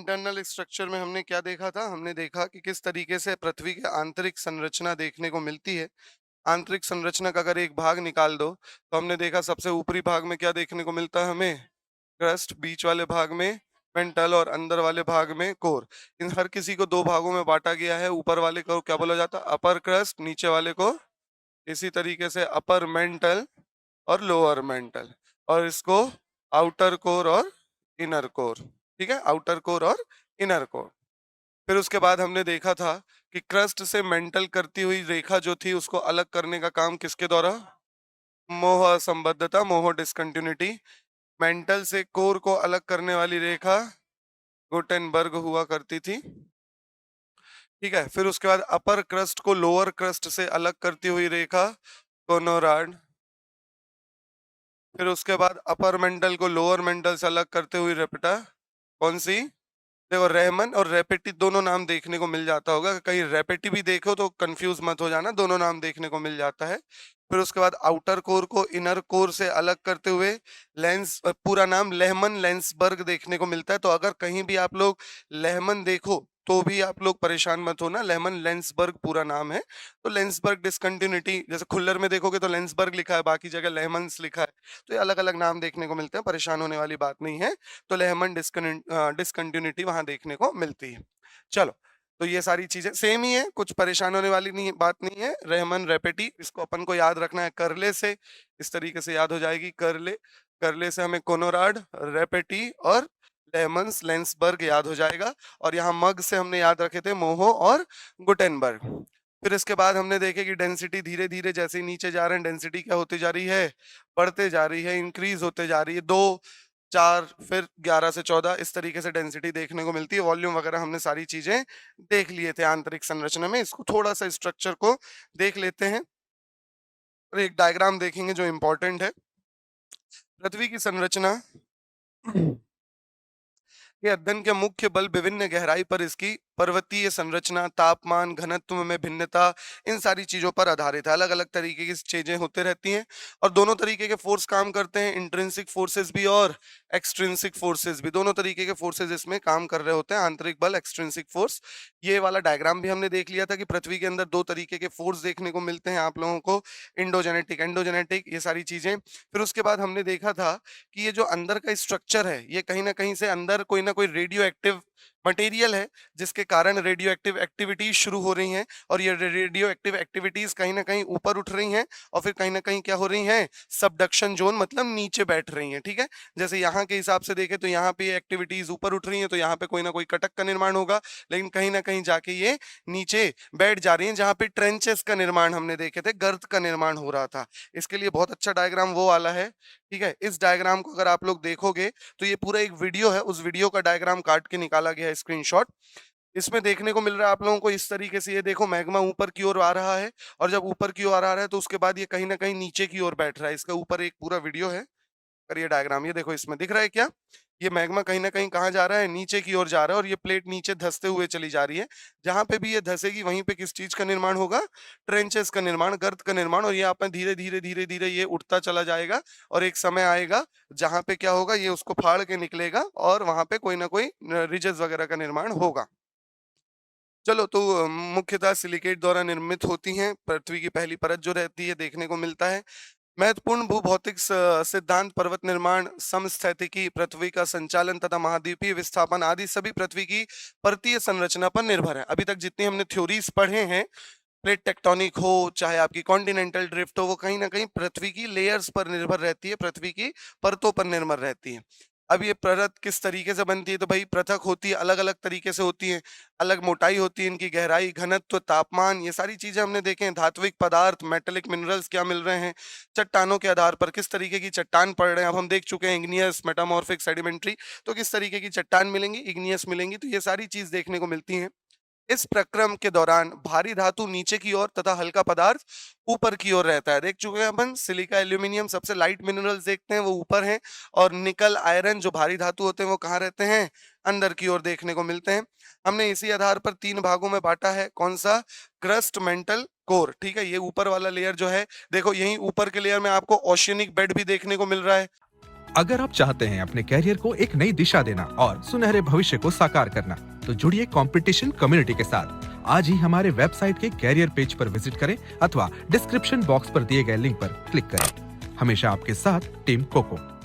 Internal structure में हमने क्या देखा था? हमने देखा कि किस तरीके से पृथ्वी की आंतरिक संरचना देखने को मिलती है। आंतरिक संरचना का अगर एक भाग निकाल दो, तो हमने देखा सबसे ऊपरी भाग में क्या देखने को मिलता है हमें? क्रस्ट, बीच वाले भाग में मेंटल और अंदर वाले भाग में कोर। इन हर किसी को 2 भागों में बाँटा गया है। ऊपर वाले को क्या बोला जाता है? अपर क्रस्ट, नीचे वाले को इसी तरीके से अपर मेंटल और लोअर मेंटल, और इसको आउटर कोर और इनर कोर। ठीक है, आउटर कोर और इनर कोर। फिर उसके बाद हमने देखा था कि क्रस्ट से मेंटल करती हुई रेखा जो थी उसको अलग करने का काम किसके द्वारा? मोह असंबद्धता, मोह डिस्कंटिन्यूटी। मेंटल से कोर को अलग करने वाली रेखा गुटेनबर्ग हुआ करती थी। ठीक है, फिर उसके बाद अपर क्रस्ट को लोअर क्रस्ट से अलग करती हुई रेखा कोनोराड। फिर उसके बाद अपर मेंटल को लोअर मेंटल से अलग करते हुए रेपिटा। कौन सी? देखो, रेमन और रेपेटी दोनों नाम देखने को मिल जाता होगा, कहीं रेपेटी भी देखो तो कंफ्यूज मत हो जाना, दोनों नाम देखने को मिल जाता है। फिर उसके बाद आउटर कोर को इनर कोर से अलग करते हुए पूरा नाम लेहमन लेंसबर्ग देखने को मिलता है। तो अगर कहीं भी आप लोग लेहमन देखो तो भी आप लोग परेशान मत होना, लेहमन लेंसबर्ग पूरा नाम है। तो लेंसबर्ग डिस्कंटिन्यूटी, जैसे खुल्लर में देखोगे तो लेंसबर्ग लिखा है, बाकी जगह लेहमन्स लिखा है। तो ये अलग अलग नाम देखने को मिलते हैं, परेशान होने वाली बात नहीं है। तो लेहमन डिस्कंटिन्यूटी वहां देखने को मिलती है। चलो, तो ये सारी चीजें सेम ही है, कुछ परेशान होने वाली नहीं बात नहीं है। रहमन रेपेटी, इसको अपन को याद रखना है करले से, इस तरीके से याद हो जाएगी करले। करले से हमें कोनोराड, रेपेटी और लेमन्स लेंसबर्ग याद हो जाएगा। और यहाँ मग से हमने याद रखे थे मोहो और गुटेनबर्ग। फिर इसके बाद हमने देखे कि डेंसिटी धीरे धीरे जैसे ही नीचे जा रहे हैं, डेंसिटी क्या होती जा रही है? बढ़ते जा रही है, इंक्रीज होते जा रही है। 2, 4, फिर 11 से 14, इस तरीके से डेंसिटी देखने को मिलती है। वॉल्यूम वगैरह हमने सारी चीजें देख लिए थे आंतरिक संरचना में। इसको थोड़ा सा स्ट्रक्चर को देख लेते हैं और एक डायग्राम देखेंगे जो इंपॉर्टेंट है। पृथ्वी की संरचना के अध्ययन के मुख्य बल विभिन्न गहराई पर इसकी पर्वतीय संरचना, तापमान, घनत्व में भिन्नता, इन सारी चीजों पर आधारित है। अलग अलग तरीके की चीजें होते रहती हैं और दोनों तरीके के फोर्स काम करते हैं, इंट्रिंसिक फोर्सेस भी और एक्सट्रिंसिक फोर्सेस भी। दोनों तरीके के फोर्सेस इसमें काम कर रहे होते हैं, आंतरिक बल, एक्सट्रिंसिक फोर्स। ये वाला डायग्राम भी हमने देख लिया था कि पृथ्वी के अंदर 2 तरीके के फोर्स देखने को मिलते हैं आप लोगों को, इंडोजेनेटिक, एंडोजेनेटिक, ये सारी चीजें। फिर उसके बाद हमने देखा था कि ये जो अंदर का स्ट्रक्चर है, ये कहीं ना कहीं से अंदर कोई ना कोई रेडियो एक्टिव मटेरियल है, जिसके कारण रेडियो एक्टिव एक्टिविटीज शुरू हो रही हैं। और ये रेडियो एक्टिव एक्टिविटीज कहीं ना कहीं ऊपर उठ रही हैं और फिर कहीं ना कहीं क्या हो रही हैं? सबडक्शन जोन, मतलब नीचे बैठ रही हैं। ठीक है, जैसे यहाँ के हिसाब से देखें तो यहाँ पे एक्टिविटीज ऊपर उठ रही हैं, तो यहाँ पे कोई ना कोई कटक का निर्माण होगा, लेकिन कहीं ना कहीं जाके ये नीचे बैठ जा रही हैं, जहाँ पे ट्रेंचेस का निर्माण हमने देखे थे, गर्त का निर्माण हो रहा था। इसके लिए बहुत अच्छा डायग्राम वो वाला है। ठीक है, इस डायग्राम को अगर आप लोग देखोगे तो ये पूरा एक वीडियो है, उस वीडियो का डायग्राम काट के निकाला गया है स्क्रीनशॉट। इसमें देखने को मिल रहा है आप लोगों को इस तरीके से, ये देखो मैग्मा ऊपर की ओर आ रहा है, और जब ऊपर की ओर आ रहा है तो उसके बाद ये कहीं ना कहीं नीचे की ओर बैठ रहा है। इसका ऊपर एक पूरा वीडियो है, और ये डायग्राम ये देखो, इसमें दिख रहा है क्या? ये मैग्मा कहीं ना कहीं कहाँ जा रहा है? नीचे की ओर जा रहा है, और ये प्लेट नीचे धंसते हुए चली जा रही है। जहां पे भी ये धंसेगी वहीं पे किस चीज का निर्माण होगा? ट्रेंचेस का निर्माण, गर्त का निर्माण। और ये आप धीरे धीरे धीरे धीरे ये उठता चला जाएगा, और एक समय आएगा जहां पे क्या होगा? ये उसको फाड़ के निकलेगा और वहां पे कोई ना कोई रिजेस वगैरह का निर्माण होगा। चलो, तो मुख्यतः सिलिकेट द्वारा निर्मित होती हैं। पृथ्वी की पहली परत जो रहती है देखने को मिलता है। महत्वपूर्ण भूभौतिक सिद्धांत पर्वत निर्माण, समस्थैतिकी, पृथ्वी का संचालन तथा महाद्वीपीय विस्थापन आदि सभी पृथ्वी की परतीय संरचना पर निर्भर है। अभी तक जितनी हमने थ्योरीज पढ़े हैं, प्लेट टेक्टोनिक हो चाहे आपकी कॉन्टिनेंटल ड्रिफ्ट हो, वो कहीं ना कहीं पृथ्वी की लेयर्स पर निर्भर रहती है, पृथ्वी की परतों पर निर्भर रहती है। अब ये परत किस तरीके से बनती है? तो भाई पृथक होती है, अलग अलग तरीके से होती है, अलग मोटाई होती है, इनकी गहराई, घनत्व, तापमान, ये सारी चीजें हमने देखे हैं। धात्विक पदार्थ, मेटेलिक मिनरल्स क्या मिल रहे हैं, चट्टानों के आधार पर किस तरीके की चट्टान पड़ रहे हैं। अब हम देख चुके हैं इग्नियस, मेटामॉर्फिक, सेडिमेंट्री, तो किस तरीके की चट्टान मिलेंगी? इग्नियस मिलेंगी। तो ये सारी चीज देखने को मिलती है। इस प्रक्रम के दौरान भारी धातु नीचे की ओर तथा हल्का पदार्थ ऊपर की ओर रहता है। देख चुके हैं अपन, सिलिका, एल्यूमिनियम, सबसे लाइट मिनरल्स देखते हैं वो ऊपर हैं, और निकल, आयरन जो भारी धातु होते हैं वो कहाँ रहते हैं? अंदर की ओर देखने को मिलते हैं। हमने इसी आधार पर 3 भागों में बांटा है। कौन सा? Crust, mental, core. ठीक है, ये ऊपर वाला लेयर जो है, देखो यही ऊपर के लेयर में आपको ओशियनिक बेड भी देखने को मिल रहा है। अगर आप चाहते हैं अपने कैरियर को एक नई दिशा देना और सुनहरे भविष्य को साकार करना, तो जुड़िए कंपटीशन कम्युनिटी के साथ। आज ही हमारे वेबसाइट के कैरियर पेज पर विजिट करें अथवा डिस्क्रिप्शन बॉक्स पर दिए गए लिंक पर क्लिक करें। हमेशा आपके साथ टीम कोको।